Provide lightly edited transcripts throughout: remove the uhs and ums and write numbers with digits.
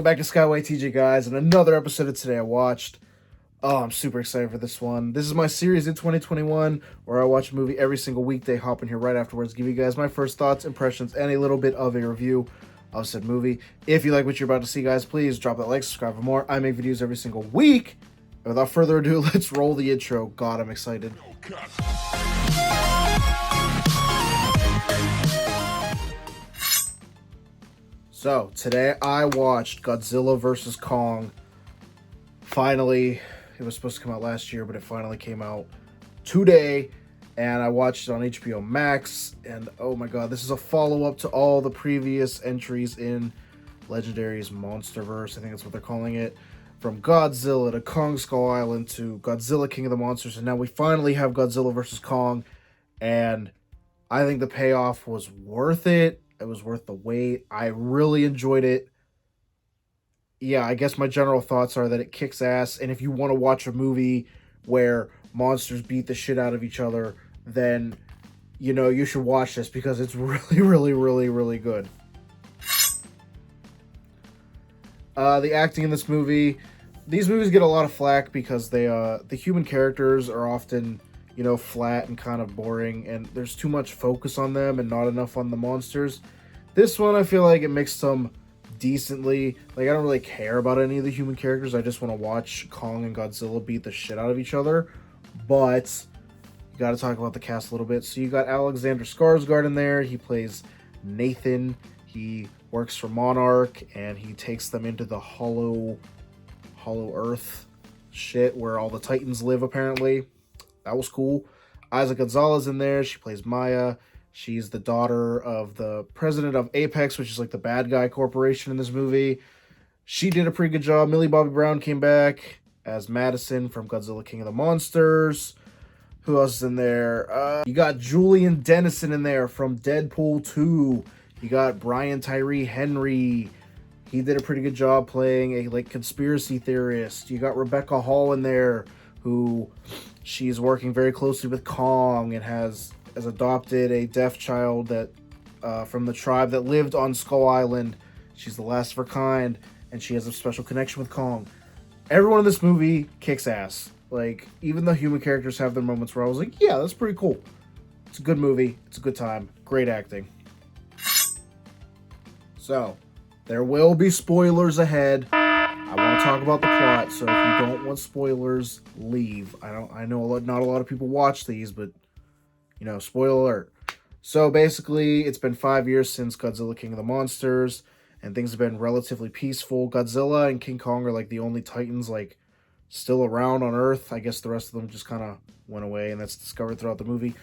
Welcome back to SkywayTj, guys, and another episode of Today I Watched. Oh, I'm super excited for this one. This is my series in 2021, where I watch a movie every single weekday, hop in here right afterwards, give you guys my first thoughts, impressions, and a little bit of a review of said movie. If you like what you're about to see, guys, please drop that like, subscribe for more. I make videos every single week. And without further ado, let's roll the intro. God, I'm excited. So, today I watched Godzilla vs. Kong. Finally, it was supposed to come out last year, but it finally came out today. And I watched it on HBO Max. And oh my god, this is a follow-up to all the previous entries in Legendary's Monsterverse. I think that's what they're calling it. From Godzilla to Kong Skull Island to Godzilla King of the Monsters. And now we finally have Godzilla vs. Kong. And I think the payoff was worth it. It was worth the wait. I really enjoyed it. Yeah, I guess my general thoughts are that it kicks ass. And if you want to watch a movie where monsters beat the shit out of each other, then, you know, you should watch this because it's really good. The acting in this movie, these movies get a lot of flack because the human characters are often, you know, flat and kind of boring, and there's too much focus on them and not enough on the monsters. This one, I feel like it mixed them decently. Like, I don't really care about any of the human characters. I just want to watch Kong and Godzilla beat the shit out of each other. But you got to talk about the cast a little bit. So you got Alexander Skarsgård in there. He plays Nathan. He works for Monarch, and he takes them into the Hollow Earth shit where all the Titans live, apparently. That was cool. Isaac Gonzalez in there. She plays Maya. She's the daughter of the president of Apex, which is like the bad guy corporation in this movie. She did a pretty good job. Millie Bobby Brown came back as Madison from Godzilla King of the Monsters. Who else is in there? You got Julian Dennison in there from Deadpool 2. You got Brian Tyree Henry. He did a pretty good job playing a like conspiracy theorist. You got Rebecca Hall in there, who she's working very closely with Kong and has adopted a deaf child that from the tribe that lived on Skull Island. She's the last of her kind, and she has a special connection with Kong. Everyone in this movie kicks ass. Like, even the human characters have their moments where I was like, yeah, that's pretty cool. It's a good movie. It's a good time. Great acting. So, there will be spoilers ahead. I want to talk about the plot, so if you don't want spoilers, leave. I know not a lot of people watch these, but, you know, spoiler alert. So basically, it's been 5 years since Godzilla King of the Monsters, and things have been relatively peaceful. Godzilla and King Kong are like the only Titans like still around on Earth. I guess the rest of them just kind of went away, and that's discovered throughout the movie.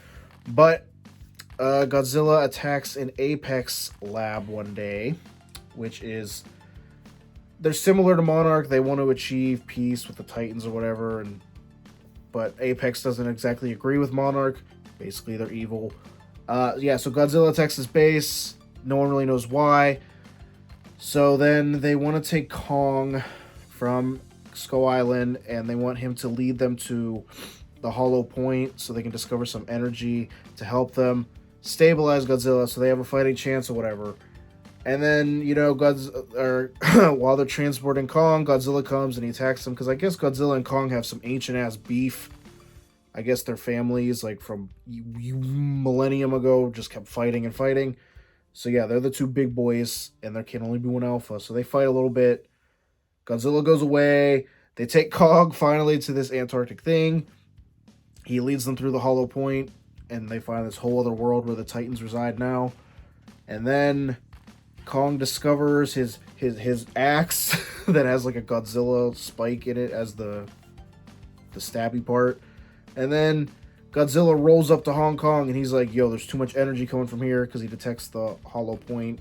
But Godzilla attacks an Apex lab one day, which is, they're similar to Monarch. They want to achieve peace with the Titans or whatever, but Apex doesn't exactly agree with Monarch. Basically, they're evil. Yeah, so Godzilla attacks his base. No one really knows why. So then they want to take Kong from Skull Island, and they want him to lead them to the Hollow Point so they can discover some energy to help them stabilize Godzilla so they have a fighting chance or whatever. And then, you know, while they're transporting Kong, Godzilla comes and he attacks them, because I guess Godzilla and Kong have some ancient-ass beef. I guess their families, like, from millennium ago, just kept fighting and fighting. So yeah, they're the two big boys, and there can only be one alpha, so they fight a little bit. Godzilla goes away. They take Kong, finally, to this Antarctic thing. He leads them through the Hollow Point, and they find this whole other world where the Titans reside now. And then Kong discovers his axe that has like a Godzilla spike in it as the stabby part. And then Godzilla rolls up to Hong Kong, and he's like, yo, there's too much energy coming from here, because he detects the Hollow Point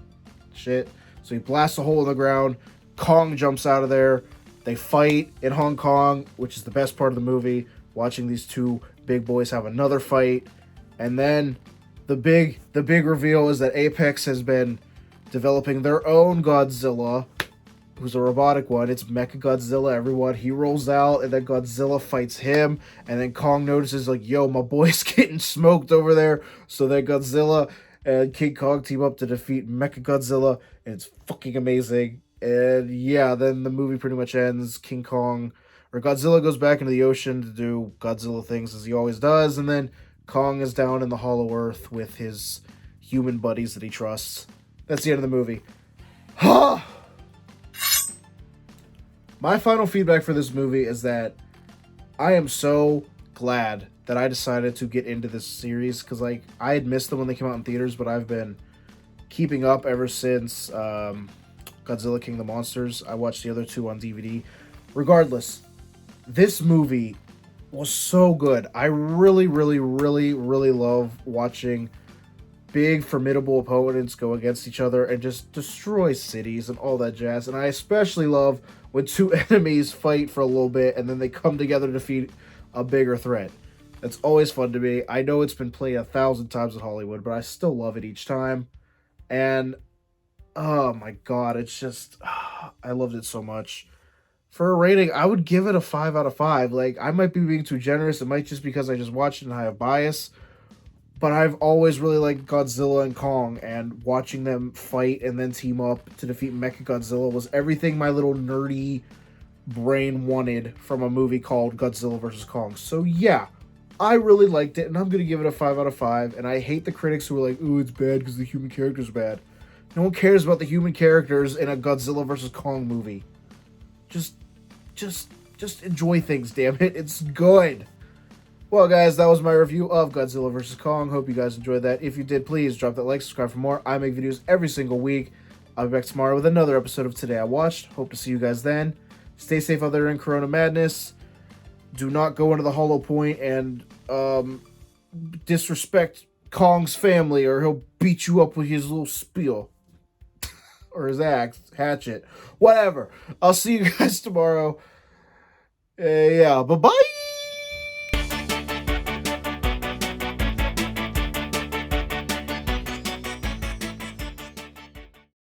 shit. So he blasts a hole in the ground. Kong jumps out of there. They fight in Hong Kong, which is the best part of the movie, watching these two big boys have another fight. And then the big reveal is that Apex has been developing their own Godzilla, who's a robotic one. It's Mechagodzilla, everyone. He rolls out, and then Godzilla fights him, and then Kong notices, like, yo, my boy's getting smoked over there. So then Godzilla and King Kong team up to defeat Mechagodzilla, and it's fucking amazing. And yeah, then the movie pretty much ends. King Kong or Godzilla goes back into the ocean to do Godzilla things as he always does, and then Kong is down in the Hollow Earth with his human buddies that he trusts. That's the end of the movie. My final feedback for this movie is that I am so glad that I decided to get into this series, because like I had missed them when they came out in theaters, but I've been keeping up ever since Godzilla King of the Monsters. I watched the other two on DVD. Regardless, this movie was so good. I really, really, really, really love watching big, formidable opponents go against each other and just destroy cities and all that jazz. And I especially love when two enemies fight for a little bit and then they come together to defeat a bigger threat. That's always fun to me. I know it's been played 1,000 times in Hollywood, but I still love it each time. And oh my god, it's just I loved it so much. For a rating, I would give it a 5 out of 5. Like, I might be being too generous. It might just because I just watched it and I have bias. But I've always really liked Godzilla and Kong, and watching them fight and then team up to defeat Mechagodzilla was everything my little nerdy brain wanted from a movie called Godzilla vs. Kong. So yeah, I really liked it, and I'm going to give it a 5 out of 5. And I hate the critics who are like, ooh, it's bad because the human character's bad. No one cares about the human characters in a Godzilla vs. Kong movie. Just enjoy things, damn it. It's good. Well, guys, that was my review of Godzilla vs. Kong. Hope you guys enjoyed that. If you did, please drop that like, subscribe for more. I make videos every single week. I'll be back tomorrow with another episode of Today I Watched. Hope to see you guys then. Stay safe out there in Corona Madness. Do not go into the Hollow Point and disrespect Kong's family, or he'll beat you up with his little spear. Or his axe, hatchet, whatever. I'll see you guys tomorrow. Yeah, bye-bye.